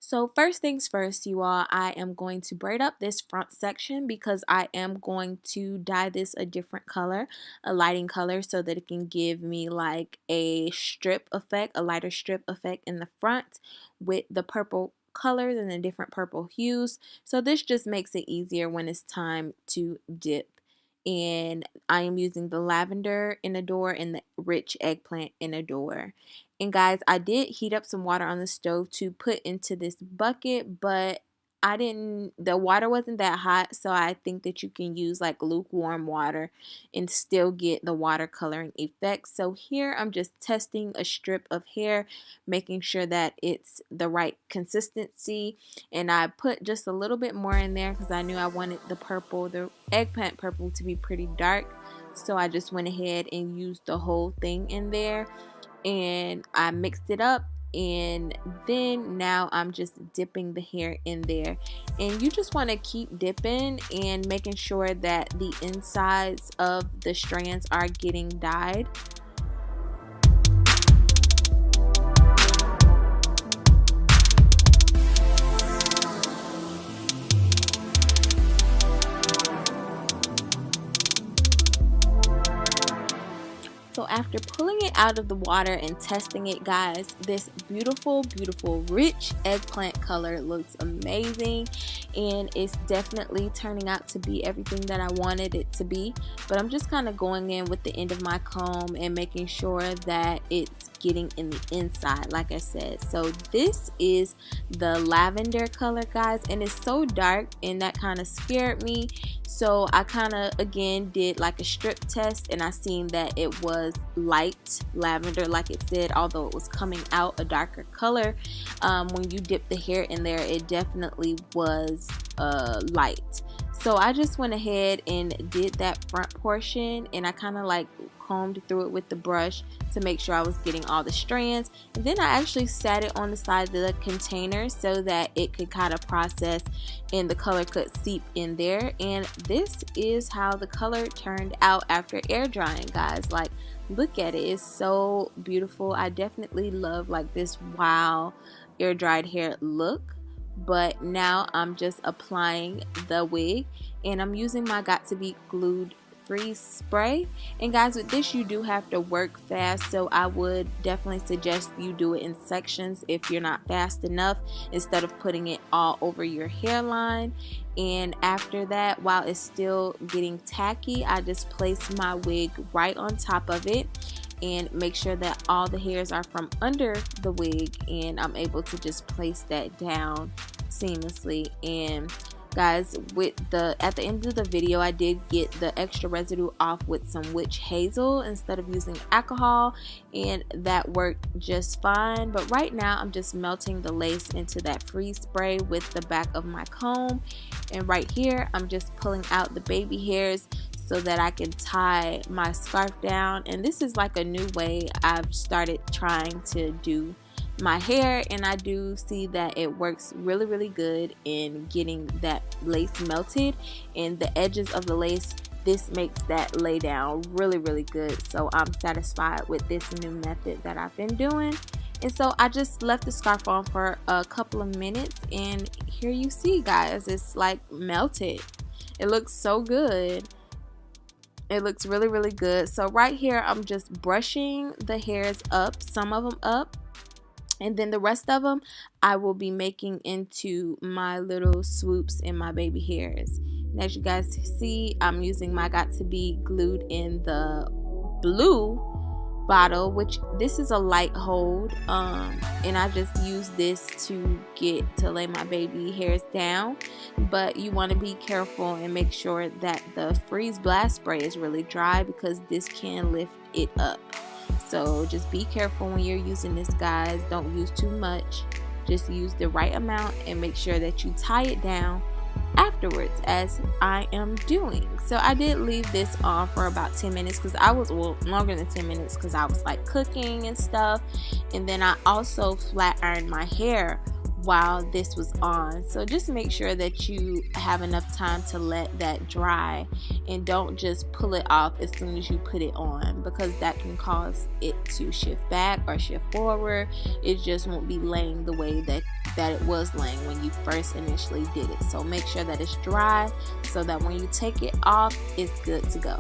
So first things first, you all, I am going to braid up this front section because I am going to dye this a different color, a lighting color, so that it can give me like a strip effect, a lighter strip effect in the front with the purple colors and the different purple hues. So this just makes it easier when it's time to dip. And I am using the lavender in Adore and the rich eggplant in Adore. And guys, I did heat up some water on the stove to put into this bucket, but the water wasn't that hot, so I think that you can use like lukewarm water and still get the watercoloring effect. So here I'm just testing a strip of hair, making sure that it's the right consistency. And I put just a little bit more in there because I knew I wanted the eggplant purple to be pretty dark. So I just went ahead and used the whole thing in there. And I mixed it up, and then now I'm just dipping the hair in there. And you just want to keep dipping and making sure that the insides of the strands are getting dyed. So after pulling it out of the water and testing it, guys, this beautiful, beautiful, rich eggplant color looks amazing. And it's definitely turning out to be everything that I wanted it to be. But I'm just kind of going in with the end of my comb and making sure that it's getting in the inside, like I said. So this is the lavender color, guys, and it's so dark, and that kind of scared me. So I kind of again did like a strip test, and I seen that it was light lavender, like it said, although it was coming out a darker color. When you dip the hair in there, it definitely was light. So I just went ahead and did that front portion, and I kind of like combed through it with the brush to make sure I was getting all the strands. And then I actually sat it on the side of the container so that it could kind of process and the color could seep in there. And this is how the color turned out after air drying, guys. Like, look at it, it's so beautiful. I definitely love like this wow air dried hair look. But now I'm just applying the wig, and I'm using my Got To Be Glued freeze spray. And guys, with this you do have to work fast, so I would definitely suggest you do it in sections if you're not fast enough, instead of putting it all over your hairline. And after that, while it's still getting tacky, I just place my wig right on top of it and make sure that all the hairs are from under the wig, and I'm able to just place that down seamlessly. And guys, at the end of the video, I did get the extra residue off with some witch hazel instead of using alcohol, and that worked just fine. But right now I'm just melting the lace into that freeze spray with the back of my comb, and right here I'm just pulling out the baby hairs so that I can tie my scarf down. And this is like a new way I've started trying to do my hair, and I do see that it works really, really good in getting that lace melted, and the edges of the lace, this makes that lay down really, really good. So I'm satisfied with this new method that I've been doing. And so I just left the scarf on for a couple of minutes, and here you see, guys, it's like melted. It looks so good. It looks really, really good. So right here I'm just brushing the hairs up, some of them up, and then the rest of them I will be making into my little swoops in my baby hairs. And as you guys see, I'm using my Got To Be Glued in the blue bottle, which this is a light hold, and I just use this to lay my baby hairs down. But you want to be careful and make sure that the freeze blast spray is really dry, because this can lift it up. So just be careful when you're using this, guys. Don't use too much, just use the right amount, and make sure that you tie it down afterwards, as I am doing. So I did leave this on for about 10 minutes because I was, well, longer than 10 minutes because I was like cooking and stuff. And then I also flat ironed my hair while this was on. So just make sure that you have enough time to let that dry, and don't just pull it off as soon as you put it on, because that can cause it to shift back or shift forward. It just won't be laying the way that that it was laying when you first initially did it. So make sure that it's dry so that when you take it off, it's good to go.